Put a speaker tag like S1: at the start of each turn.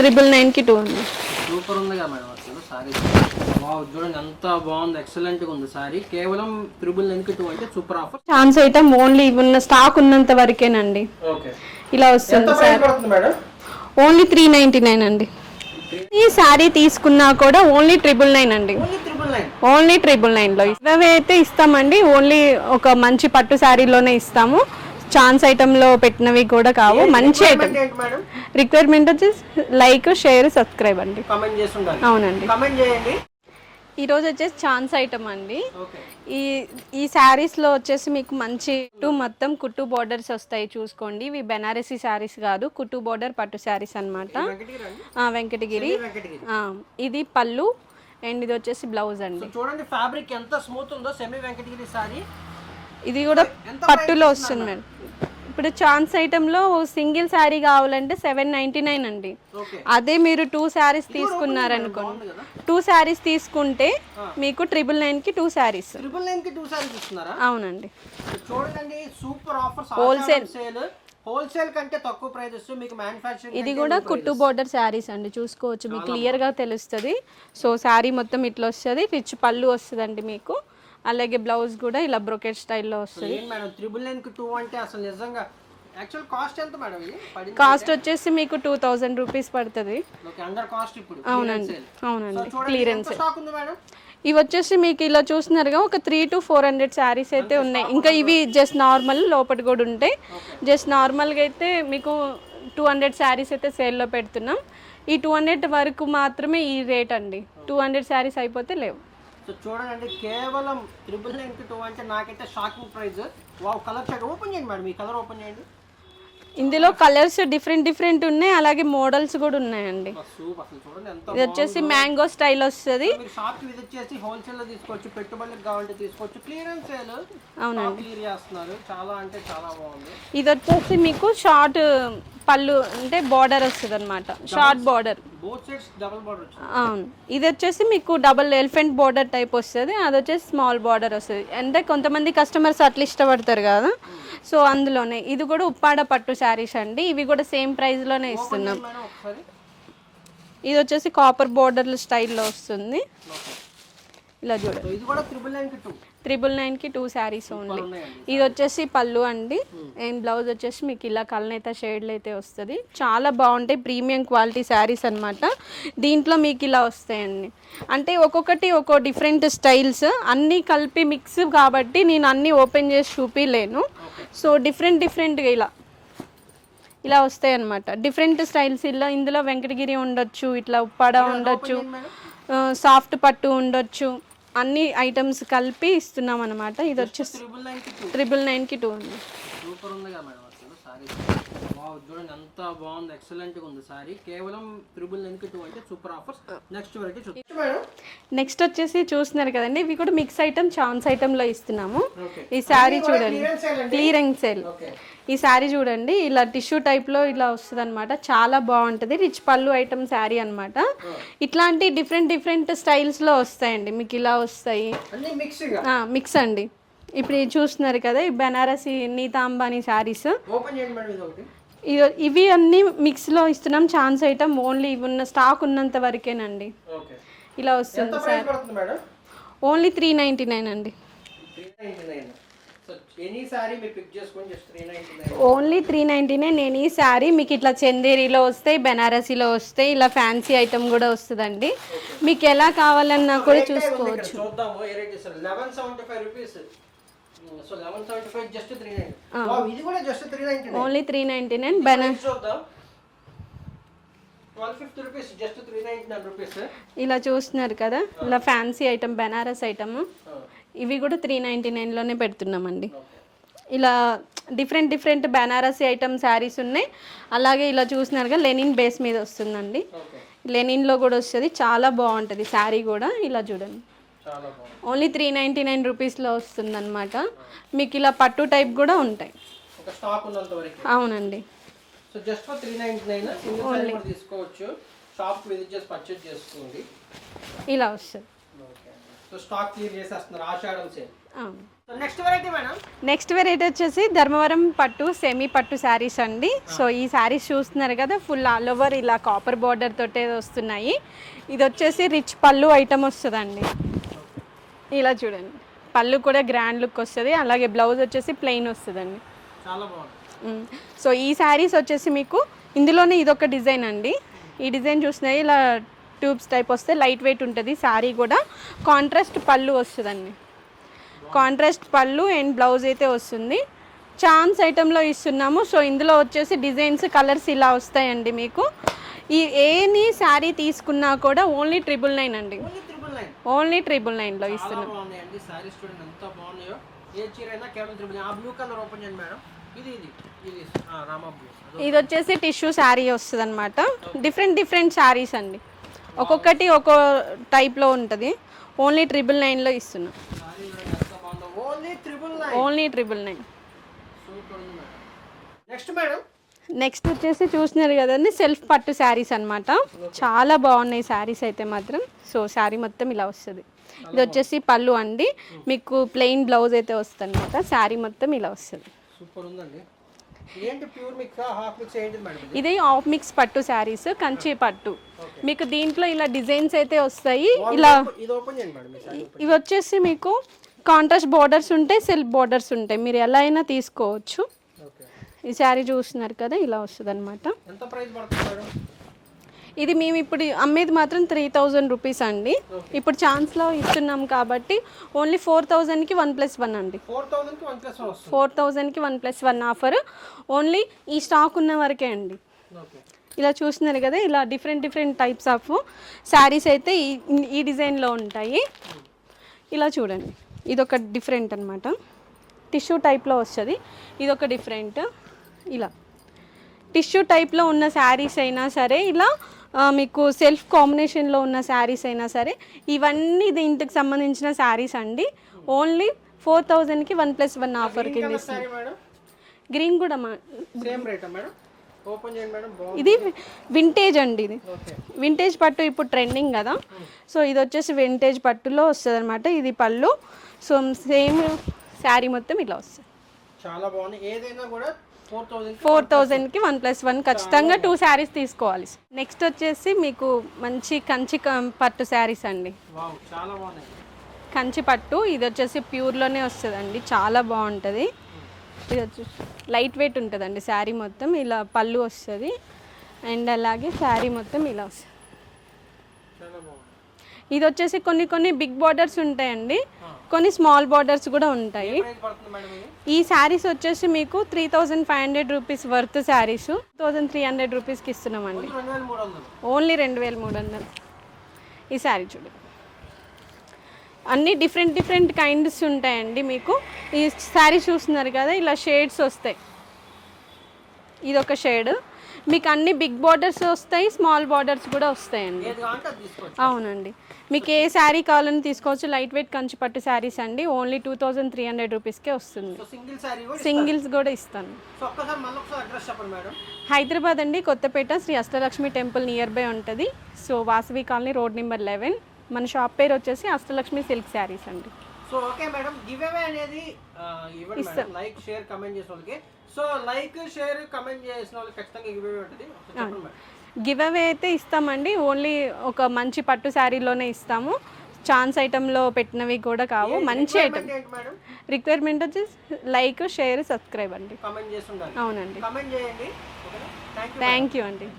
S1: 999కి 2 ఉంది.
S2: సూపర్ ఉందిగా మేడం అసలు సారీ. వావ్ చూడండి ఎంత బాగుంది, ఎక్సలెంట్ గా ఉంది సారీ. కేవలం 999కి 2 అంటే super offer.
S1: Chance item only ఉన్న స్టాక్ ఉన్నంత వరకేనండి.
S2: ఓకే
S1: ఇలా వస్తుంది సార్.
S2: మేడం
S1: ఓన్లీ 399 అండి. ఈ సారీ తీసుకున్నా కూడా ఓన్లీ 999 అండి. ఓన్లీ 999లో ఇవే అయితే ఇస్తామండి. ఓన్లీ ఒక మంచి పట్టు శారీలోనే ఇస్తాము. ఛాన్స్ ఐటమ్లో పెట్టినవి కూడా కావు. మంచి ఐటమ్. రిక్వైర్మెంట్ వచ్చేసి లైక్, షేర్, సబ్స్క్రైబ్ అండి. అవునండి. ఈరోజు వచ్చేసి ఛాన్స్ ఐటమ్ అండి. ఈ శారీస్లో వచ్చేసి మీకు మంచి మొత్తం కుట్టు బోర్డర్స్ వస్తాయి. చూసుకోండి, ఇవి బెనారసీ శారీస్ కాదు, కుట్టు బోర్డర్ పట్టు శారీస్ అనమాట. వెంకటగిరి. ఇది పళ్ళు అండ్ ఇది వచ్చేసి బ్లౌజ్ అండి.
S2: చూడండి ఫ్యాబ్రిక్ ఎంత స్మూత్ ఉందో. Semi Venkatagiri sorry.
S1: ఇది కూడా పట్టులో వస్తుంది మేడం. ఇప్పుడు ఛాన్స్ ఐటెంలో సింగిల్ శారీ కావాలంటే 799 అండి. అదే మీరు 2 శారీస్ తీసుకున్నారనుకోండి, 2 శారీస్ తీసుకుంటే మీకు 999కి 2 శారీస్.
S2: 999కి 2 శారీస్ ఇస్తున్నారా?
S1: అవునండి.
S2: చూడండి సూపర్ ఆఫర్స్. హోల్సేల్ కంటే తక్కువ ప్రైజెస్ మీకు మ్యానుఫ్యాక్చరింగ్.
S1: ఇది కూడా కుట్టు బోర్డర్ శారీస్ అండి. చూసుకోవచ్చు, మీకు క్లియర్ గా తెలుస్తుంది. సో శారీ మొత్తం ఇట్లా వస్తుంది. రిచ్ పళ్ళు వస్తుందండి మీకు. అలాగే బ్లౌజ్ కూడా ఇలా బ్రోకెట్ స్టైల్లో వస్తుంది.
S2: మేడం 999కి 2 అంటే అసలు నిజంగా యాక్చువల్ కాస్ట్ ఎంత మేడం? ఇది
S1: కాస్ట్ వచ్చేసి మీకు 2000 రూపీస్ పడుతుంది.
S2: ఓకే, అండర్ కాస్ట్ ఇప్పుడు.
S1: అవునండి. క్లియరెన్స్.
S2: స్టాక్ ఉంది మేడం.
S1: ఇవి వచ్చేసి మీకు ఇలా చూస్తున్నారుగా ఒక 300 to 400 శారీస్ అయితే ఉన్నాయి. ఇంకా ఇవి జస్ట్ నార్మల్, లోపల కూడా ఉంటాయి. జస్ట్ నార్మల్గా అయితే మీకు 200 శారీస్ అయితే సేల్లో పెడుతున్నాం. ఈ 200 వరకు మాత్రమే ఈ రేట్ అండి. 200 శారీస్ అయిపోతే లేవు.
S2: సో చూడండి కేవలం 999కి 2 అంటే నాకైతే shocking price. Wow, colour chart open చేయండి మేడం. ఈ కలర్ ఓపెన్ చేయండి.
S1: ఇందులో కలర్స్ డిఫరెంట్ ఉన్నాయి. అలాగే మోడల్స్ కూడా ఉన్నాయండి. ఇది వచ్చేసి మ్యాంగో స్టైల్ వస్తుంది.
S2: షాప్ విజిట్ చేసి హోల్సేల్ లో తీసుకోవచ్చు, పెట్టుబడులకు కావాలంటే తీసుకోవచ్చు. Clearance sale.
S1: అవునండి.
S2: క్లియర్ చేస్తున్నారు. చాలా అంటే చాలా బాగుంది.
S1: ఇది వచ్చేసి మీకు షార్ట్ పళ్ళు అంటే బార్డర్ వస్తుంది అనమాట. Short border. అవును. ఇది వచ్చేసి మీకు డబుల్ ఎలిఫెంట్ బార్డర్ టైప్ వస్తుంది. అది వచ్చేసి స్మాల్ బార్డర్ వస్తుంది. అంటే కొంతమంది కస్టమర్స్ అట్లా ఇష్టపడతారు కదా, సో అందులోనే. ఇది కూడా ఉప్పాడ పట్టు శారీస్ అండి. ఇవి కూడా సేమ్ ప్రైస్ లోనే ఇస్తున్నాం. ఇది వచ్చేసి కాపర్ బార్డర్ స్టైల్లో వస్తుంది. ఇలా చూడండి. 999కి 2 శారీస్ ఓన్లీ. ఇది వచ్చేసి పళ్ళు అండి. అండ్ బ్లౌజ్ వచ్చేసి మీకు ఇలా కలనేత షేడ్లు అయితే వస్తుంది. చాలా బాగుంటాయి. ప్రీమియం క్వాలిటీ శారీస్ అనమాట. దీంట్లో మీకు ఇలా వస్తాయండి. అంటే ఒక్కొక్కటి ఒక్కో డిఫరెంట్ స్టైల్స్ అన్నీ కలిపి మిక్స్ కాబట్టి నేను అన్నీ ఓపెన్ చేసి చూపించలేను. సో డిఫరెంట్గా ఇలా వస్తాయి అనమాట. Different styles. ఇందులో వెంకటగిరి ఉండొచ్చు, ఇట్లా ఉప్పాడ ఉండొచ్చు, సాఫ్ట్ పట్టు ఉండొచ్చు. అన్ని ఐటమ్స్ కలిపి ఇస్తున్నాం అనమాట. ఇది వచ్చేసి 999కి 2 ఉంది.
S2: సూపర్ ఉందిగా మేడం అసలు సారీ. వావ్ చూడండి ఎంత బాగుంది, ఎక్సలెంట్ గా ఉంది సారీ. కేవలం 999కి 2 అంటే సూపర్ ఆఫర్స్. నెక్స్ట్ వెరైటీ చూద్దాం మేడం.
S1: నెక్స్ట్ వచ్చేసి చూస్తున్నారు కదండి, ఇవి కూడా మిక్స్ ఐటమ్, ఛాన్స్ ఐటమ్ లో ఇస్తున్నాము. ఈ సారీ చూడండి, క్లియరెన్స్ సేల్. ఈ శారీ చూడండి, ఇలా టిష్యూ టైప్లో ఇలా వస్తుంది అనమాట. చాలా బాగుంటుంది. రిచ్ పళ్ళు ఐటమ్ శారీ అనమాట. ఇట్లాంటి డిఫరెంట్ స్టైల్స్లో వస్తాయండి. మీకు ఇలా వస్తాయి, మిక్స్ అండి. ఇప్పుడు చూస్తున్నారు కదా, ఈ బెనారసి నీతాంబానీ శారీస్. ఇవి అన్ని మిక్స్లో ఇస్తున్నాం. ఛాన్స్ ఐటమ్ ఓన్లీ ఉన్న స్టాక్ ఉన్నంత వరకేనండి. ఇలా వస్తుంది సార్. ఓన్లీ 399 అండి. ఓన్లీ 399. నేను ఈ శారీ మీకు ఇట్లా చందేరిలో వస్తాయి, బెనారసీలో వస్తాయి, ఇలా ఫ్యాన్సీ ఐటమ్ కూడా వస్తుందండి. మీకు ఎలా కావాలన్నా కూడా చూసుకోవచ్చు. ఓన్లీ 399. ఇలా చూస్తున్నారు కదా, ఇలా ఫ్యాన్సీ ఐటమ్, బెనారస్ ఐటమ్. ఇవి కూడా 399లోనే పెడుతున్నామండి. ఇలా డిఫరెంట్ బెనారసీ ఐటమ్ శారీస్ ఉన్నాయి. అలాగే ఇలా చూసినారుగా లెనిన్ బేస్ మీద వస్తుందండి. లెనిన్లో కూడా వస్తుంది. చాలా బాగుంటుంది శారీ కూడా. ఇలా చూడండి, ఓన్లీ 399 రూపీస్లో వస్తుంది అనమాట. మీకు ఇలా పట్టు టైప్ కూడా ఉంటాయి. అవునండి. ఇలా వస్తుంది.
S2: స్టాక్ క్లియర్ చేసేస్తున్నారు Ashadham sale. Next variety madam.
S1: Next variety వచ్చేసి ధర్మవరం పట్టు సెమీ పట్టు శారీస్ అండి. సో ఈ శారీస్ చూస్తున్నారు కదా, ఫుల్ ఆల్ ఓవర్ ఇలా కాపర్ బార్డర్ తోటే వస్తున్నాయి. ఇది వచ్చేసి రిచ్ పళ్ళు ఐటమ్ వస్తుందండి. ఇలా చూడండి, పళ్ళు కూడా గ్రాండ్ లుక్ వస్తుంది. అలాగే బ్లౌజ్ వచ్చేసి ప్లెయిన్ వస్తుందండి.
S2: చాలా బాగుంది.
S1: సో ఈ శారీస్ వచ్చేసి మీకు ఇందులోనే ఇదొక డిజైన్ అండి. ఈ డిజైన్ చూసినాయి ఇలా ట్యూబ్స్ టైప్ వస్తే లైట్ వెయిట్ ఉంటుంది. శారీ కూడా కాంట్రాస్ట్ పళ్ళు వస్తుందండి. కాంట్రాస్ట్ పళ్ళు అండ్ బ్లౌజ్ అయితే వస్తుంది. ఛాన్స్ ఐటెంలో ఇస్తున్నాము. సో ఇందులో వచ్చేసి డిజైన్స్ కలర్స్ ఇలా వస్తాయండి మీకు. ఈ ఏని శారీ తీసుకున్నా కూడా ఓన్లీ 999 అండి. ఓన్లీ 999లో ఇస్తున్నాం. ఇది వచ్చేసి టిష్యూ శారీ వస్తుంది అనమాట. డిఫరెంట్ శారీస్ అండి, ఒక్కొక్కటి ఒక్కో టైప్లో ఉంటుంది. ఓన్లీ 999లో ఇస్తున్నాం. ఓన్లీ 999. నెక్స్ట్ వచ్చేసి చూస్తున్నారు కదండి, సెల్ఫ్ పట్టు శారీస్ అనమాట. చాలా బాగున్నాయి శారీస్ అయితే మాత్రం. సో శారీ మొత్తం ఇలా వస్తుంది. ఇది వచ్చేసి పళ్ళు అండి. మీకు ప్లెయిన్ బ్లౌజ్ అయితే వస్తుంది అనమాట. శారీ మొత్తం ఇలా వస్తుంది.
S2: సూపర్ ఉందండి.
S1: ఇది హాఫ్ మిక్స్ పట్టు శారీస్, కంచి పట్టు. మీకు దీంట్లో ఇలా డిజైన్స్ అయితే వస్తాయి. ఇలా ఇవి వచ్చేసి మీకు కాంట్రాస్ట్ బోర్డర్స్ ఉంటాయి, సెల్ఫ్ బోర్డర్స్ ఉంటాయి. మీరు ఎలా అయినా తీసుకోవచ్చు. ఈ శారీ చూస్తున్నారు కదా, ఇలా వస్తుంది అనమాట. ఇది మేము ఇప్పుడు అమ్మేది మాత్రం 3000 రూపీస్ అండి. ఇప్పుడు ఛాన్స్లో ఇస్తున్నాం కాబట్టి ఓన్లీ 4000కి 1+1 అండి. 4000కి 1+1 ఆఫర్. ఓన్లీ ఈ స్టాక్ ఉన్న వరకే అండి. ఇలా చూస్తున్నారు కదా, ఇలా డిఫరెంట్ టైప్స్ ఆఫ్ శారీస్ అయితే ఈ డిజైన్లో ఉంటాయి. ఇలా చూడండి, ఇదొక డిఫరెంట్ అనమాట. టిష్యూ టైప్లో వస్తుంది. ఇదొక డిఫరెంట్. ఇలా టిష్యూ టైప్లో ఉన్న శారీస్ అయినా సరే, ఇలా మీకు సెల్ఫ్ కాంబినేషన్లో ఉన్న శారీస్ అయినా సరే, ఇవన్నీ దీంట్కి సంబంధించిన శారీస్ అండి. ఓన్లీ 4000కి 1+1 ఆఫర్ కింద ఇస్తుంది. గ్రీన్ కూడా ఇది వింటేజ్ అండి. ఇది వింటేజ్ పట్టు ఇప్పుడు ట్రెండింగ్ కదా. సో ఇది వచ్చేసి వింటేజ్ పట్టులో వస్తుంది అనమాట. ఇది పళ్ళు. సో సేమ్ శారీ మొత్తం ఇలా వస్తుంది.
S2: చాలా బాగుంది. ఏదైనా కూడా
S1: 4000కి 1+1 ఖచ్చితంగా 2 శారీస్ తీసుకోవాలి. నెక్స్ట్ వచ్చేసి మీకు మంచి కంచి పట్టు శారీస్ అండి. కంచి పట్టు. ఇది వచ్చేసి ప్యూర్లోనే వస్తుందండి. చాలా బాగుంటుంది. ఇది వచ్చేసి లైట్ వెయిట్ ఉంటుందండి. శారీ మొత్తం ఇలా పళ్ళు వస్తుంది అండ్ అలాగే శారీ మొత్తం ఇలా వస్తుంది. ఇది వచ్చేసి కొన్ని బిగ్ బార్డర్స్ ఉంటాయండి, కొన్ని స్మాల్ బార్డర్స్ కూడా ఉంటాయి. ఈ శారీస్ వచ్చేసి మీకు 3500 రూపీస్ వర్త్ శారీస్ 1300 రూపీస్కి ఇస్తున్నామండి. ఓన్లీ 2300. ఈ శారీ చూడండి, అన్నీ డిఫరెంట్ కైండ్స్ ఉంటాయండి మీకు. ఈ శారీ చూస్తున్నారు కదా, ఇలా షేడ్స్ వస్తాయి. ఇదొక షేడ్. మీకు అన్ని బిగ్ బార్డర్స్ వస్తాయి, స్మాల్ బార్డర్స్ కూడా వస్తాయండి. అవునండి, మీకు ఏ శారీ కావాలని తీసుకోవచ్చు. లైట్ వెయిట్ కంచి పట్టు శారీస్ అండి. ఓన్లీ 2300 రూపీస్కే వస్తుంది. సింగిల్స్ కూడా ఇస్తాను. హైదరాబాద్ అండి, Kothapet Sri Ashtalakshmi temple nearby ఉంటుంది. So Vasavi Colony, road number 11. మన షాప్ పేరు వచ్చేసి అష్టలక్ష్మి సిల్క్ శారీస్ అండి.
S2: So okay madam, give away అనేది ఇవ్వండి మేడం. లైక్ షేర్ కమెంట్ చేసిన వాళ్ళకి. సో లైక్ షేర్ కమెంట్ చేసిన వాళ్ళకి ఖచ్చితంగా గివ్ అవే ఉంటుంది. చెప్పండి మేడం.
S1: గివ్ అవే అయితే ఇస్తామండి. ఓన్లీ ఒక మంచి పట్టు శారీలోనే ఇస్తాము. ఛాన్స్ ఐటెంలో పెట్టినవి కూడా కావు. మంచి ఐటమ్. రిక్వైర్మెంట్ వచ్చేసి లైక్ షేర్ సబ్స్క్రైబ్ అండి.
S2: కమెంట్ చేసి ఉండాలి.
S1: అవునండి.
S2: కమెంట్ చేయండి.
S1: థ్యాంక్ యూ అండి.